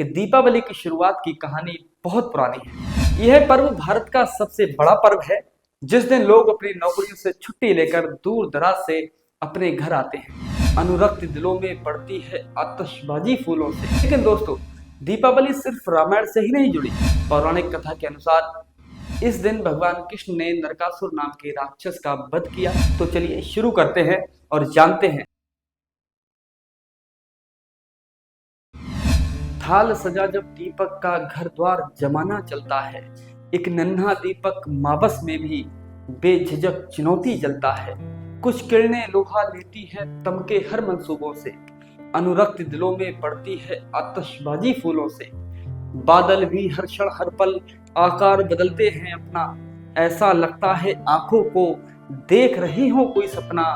कि दीपावली की शुरुआत की कहानी बहुत पुरानी है। यह पर्व भारत का सबसे बड़ा पर्व है, जिस दिन लोग अपनी नौकरियों से छुट्टी लेकर दूर दराज से अपने घर आते हैं। अनुरक्त दिलों में पड़ती है आतिशबाजी फूलों से। लेकिन दोस्तों, दीपावली सिर्फ रामायण से ही नहीं जुड़ी। पौराणिक कथा के अनुसार इस दिन भगवान कृष्ण ने नरकासुर नाम के राक्षस का वध किया। तो चलिए शुरू करते हैं और जानते हैं। थाल सजा जब दीपक का घर द्वार जमाना चलता है, एक नन्हा दीपक मावस में भी बेझिझक चुनौती जलता है। कुछ किरणें लोहा लेती है तमके हर मंसूबों से, अनुरक्त दिलों में पड़ती है आतिशबाजी फूलों से। बादल भी हर क्षण हर पल आकार बदलते हैं अपना, ऐसा लगता है आंखों को देख रही हो कोई सपना।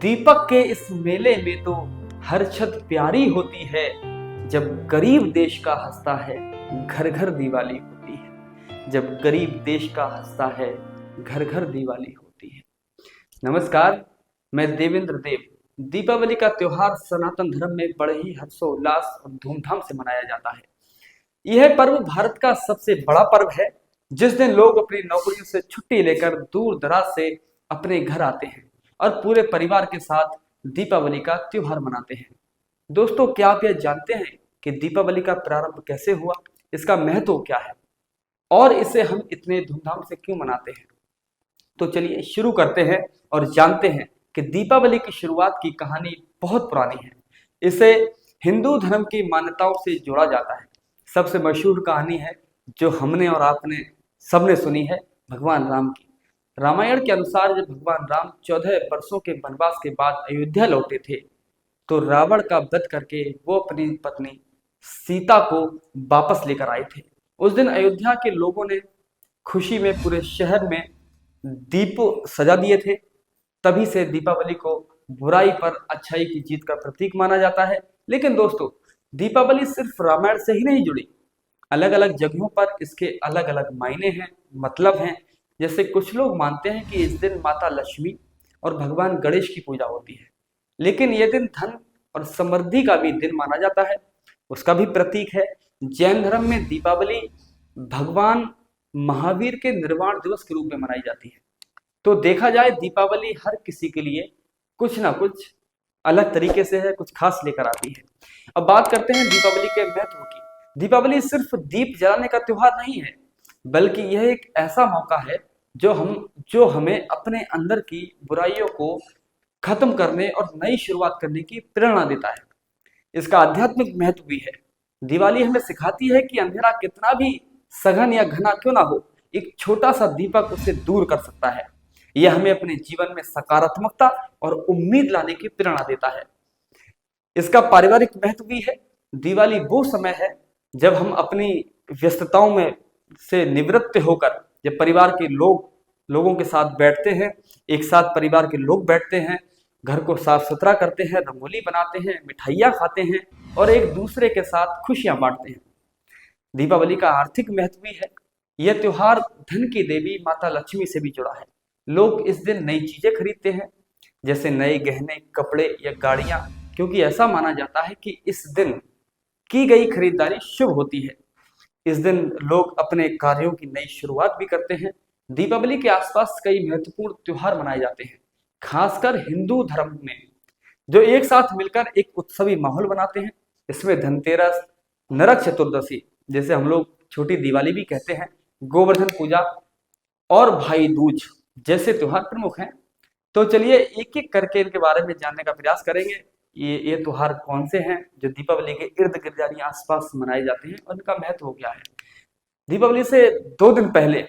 दीपक के इस मेले में तो हर छत प्यारी होती है, जब गरीब देश का हंसता है घर घर दिवाली होती है। जब गरीब देश का हंसता है घर घर दिवाली होती है। नमस्कार, मैं देवेंद्र देव। दीपावली का त्योहार सनातन धर्म में बड़े ही हर्षोल्लास और धूमधाम से मनाया जाता है। यह पर्व भारत का सबसे बड़ा पर्व है, जिस दिन लोग अपनी नौकरियों से छुट्टी लेकर दूर दराज से अपने घर आते हैं और पूरे परिवार के साथ दीपावली का त्योहार मनाते हैं। दोस्तों, क्या आप यह जानते हैं कि दीपावली का प्रारंभ कैसे हुआ, इसका महत्व क्या है और इसे हम इतने धूमधाम से क्यों मनाते हैं? तो चलिए शुरू करते हैं और जानते हैं कि दीपावली की शुरुआत की कहानी बहुत पुरानी है। इसे हिंदू धर्म की मान्यताओं से जोड़ा जाता है। सबसे मशहूर कहानी है जो हमने और आपने सबने सुनी है, भगवान राम की। रामायण के अनुसार जब भगवान राम 14 वर्षों के वनवास के बाद अयोध्या लौटे थे, तो रावण का वध करके वो अपनी पत्नी सीता को वापस लेकर आए थे। उस दिन अयोध्या के लोगों ने खुशी में पूरे शहर में दीप सजा दिए थे। तभी से दीपावली को बुराई पर अच्छाई की जीत का प्रतीक माना जाता है। लेकिन दोस्तों, दीपावली सिर्फ रामायण से ही नहीं जुड़ी। अलग अलग जगहों पर इसके अलग अलग मायने हैं, मतलब हैं। जैसे कुछ लोग मानते हैं कि इस दिन माता लक्ष्मी और भगवान गणेश की पूजा होती है, लेकिन यह दिन धन और समृद्धि का भी दिन माना जाता है, उसका भी प्रतीक है। जैन धर्म में दीपावली भगवान महावीर के निर्वाण दिवस के रूप में मनाई जाती है। तो देखा जाए, दीपावली हर किसी के लिए कुछ ना कुछ अलग तरीके से है, कुछ खास लेकर आती है। अब बात करते हैं दीपावली के महत्व की। दीपावली सिर्फ दीप जलाने का त्योहार नहीं है, बल्कि यह एक ऐसा मौका है जो हमें अपने अंदर की बुराइयों को खत्म करने और नई शुरुआत करने की प्रेरणा देता है। इसका आध्यात्मिक महत्व भी है। दिवाली हमें सिखाती है कि अंधेरा कितना भी सघन या घना क्यों ना हो, एक छोटा सा दीपक उसे दूर कर सकता है। यह हमें अपने जीवन में सकारात्मकता और उम्मीद लाने की प्रेरणा देता है। इसका पारिवारिक महत्व भी है। दिवाली वो समय है जब हम अपनी व्यस्तताओं में से निवृत्त होकर जब परिवार के लोगों के साथ बैठते हैं, एक साथ परिवार के लोग बैठते हैं, घर को साफ सुथरा करते हैं, रंगोली बनाते हैं, मिठाइयाँ खाते हैं और एक दूसरे के साथ खुशियां बांटते हैं। दीपावली का आर्थिक महत्व भी है। यह त्योहार धन की देवी माता लक्ष्मी से भी जुड़ा है। लोग इस दिन नई चीजें खरीदते हैं, जैसे नए गहने, कपड़े या गाड़ियां, क्योंकि ऐसा माना जाता है कि इस दिन की गई खरीदारी शुभ होती है। इस दिन लोग अपने कार्यों की नई शुरुआत भी करते हैं। दीपावली के आसपास कई महत्वपूर्ण त्योहार मनाए जाते हैं, खासकर हिंदू धर्म में, जो एक साथ मिलकर एक उत्सवी माहौल बनाते हैं। इसमें धनतेरस, नरक चतुर्दशी, जैसे हम लोग छोटी दिवाली भी कहते हैं, गोवर्धन पूजा और भाई दूज जैसे त्योहार प्रमुख हैं। तो चलिए एक एक करके इनके बारे में जानने का प्रयास करेंगे। ये त्योहार कौन से हैं जो दीपावली के इर्द गिर्द यानी आसपास मनाए जाते हैं और इनका महत्व क्या है। दीपावली से 2 दिन पहले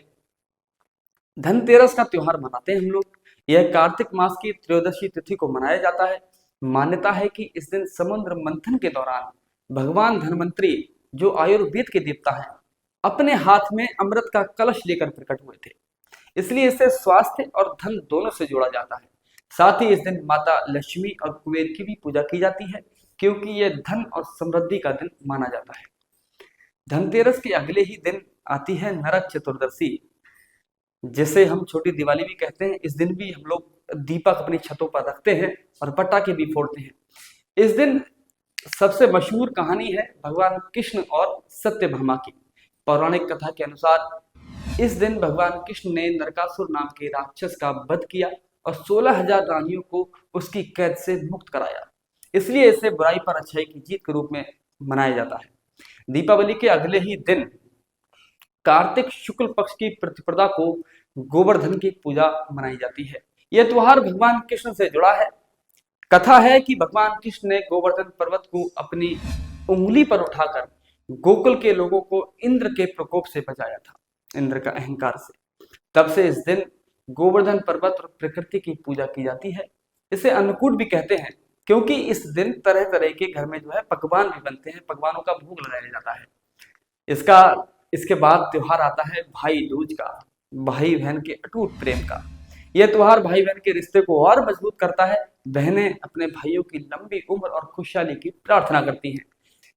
धनतेरस का त्योहार मनाते हैं हम लोग। यह कार्तिक मास की त्रयोदशी तिथि को मनाया जाता है। मान्यता है कि इस दिन समुद्र मंथन के दौरान भगवान धन्वंतरी, जो आयुर्वेद के देवता हैं, अपने हाथ में अमृत का कलश लेकर प्रकट हुए थे। इसलिए इसे स्वास्थ्य और धन दोनों से जोड़ा जाता है। साथ ही इस दिन माता लक्ष्मी और कुबेर की भी पूजा की जाती है, क्योंकि यह धन और समृद्धि का दिन माना जाता है। धनतेरस के अगले ही दिन आती है नरक चतुर्दशी, जिसे हम छोटी दिवाली भी कहते हैं। इस दिन भी हम लोग दीपक अपनी छतों पर रखते हैं और पटाखे भी फोड़ते हैं। इस दिन सबसे मशहूर कहानी है भगवान कृष्ण और सत्यभामा की। पौराणिक कथा के अनुसार इस दिन भगवान कृष्ण ने नरकासुर नाम के राक्षस का वध किया और 16,000 रानियों को उसकी कैद से मुक्त कराया। इसलिए इसे बुराई पर अच्छाई की जीत के रूप में मनाया जाता है। दीपावली के अगले ही दिन कार्तिक शुक्ल पक्ष की प्रतिपदा को गोवर्धन की पूजा मनाई जाती है। यह त्योहार भगवान कृष्ण से जुड़ा है। कथा है कि भगवान कृष्ण ने गोवर्धन पर्वत को अपनी उंगली पर उठाकर गोकुल के लोगों को इंद्र के प्रकोप से बचाया था, इंद्र का अहंकार से। तब से इस दिन गोवर्धन पर्वत और प्रकृति की पूजा की जाती है। इसे अन्नकूट भी कहते हैं क्योंकि इस दिन तरह तरह के घर में जो है पकवान भी बनते हैं, पकवानों का भोग लगाया जाता है। इसका इसके बाद त्योहार आता है भाई दूज का, भाई बहन के अटूट प्रेम का। यह त्योहार भाई बहन के रिश्ते को और मजबूत करता है। बहनें अपने भाइयों की लंबी उम्र और खुशहाली की प्रार्थना करती हैं।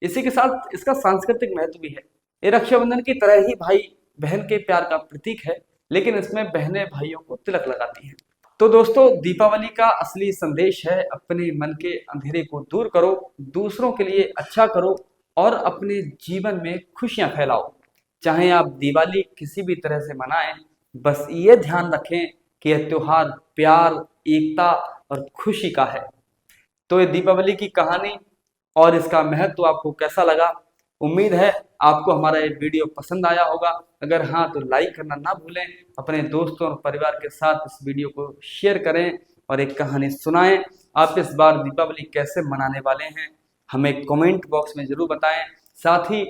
इसी के साथ इसका सांस्कृतिक महत्व भी है। ये रक्षाबंधन की तरह ही भाई बहन के प्यार का प्रतीक है, लेकिन इसमें बहनें भाइयों को तिलक लगाती हैं। तो दोस्तों, दीपावली का असली संदेश है अपने मन के अंधेरे को दूर करो, दूसरों के लिए अच्छा करो और अपने जीवन में खुशियां फैलाओ। चाहे आप दिवाली किसी भी तरह से मनाएं, बस ये ध्यान रखें कि यह त्योहार प्यार, एकता और खुशी का है। तो ये दीपावली की कहानी और इसका महत्व आपको कैसा लगा? उम्मीद है आपको हमारा ये वीडियो पसंद आया होगा। अगर हाँ तो लाइक करना ना भूलें। अपने दोस्तों और परिवार के साथ इस वीडियो को शेयर करें और एक कहानी सुनाएं। आप इस बार दीपावली कैसे मनाने वाले हैं हमें कमेंट बॉक्स में जरूर बताएं। साथ ही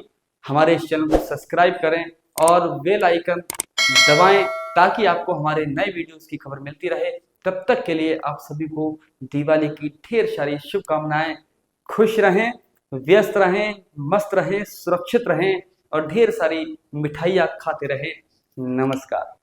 हमारे इस चैनल को सब्सक्राइब करें और बेल आइकन दबाएं ताकि आपको हमारे नए वीडियोस की खबर मिलती रहे। तब तक के लिए आप सभी को दिवाली की ढेर सारी शुभकामनाएं। खुश रहें, व्यस्त रहें, मस्त रहें, सुरक्षित रहें और ढेर सारी मिठाइयाँ खाते रहें। नमस्कार।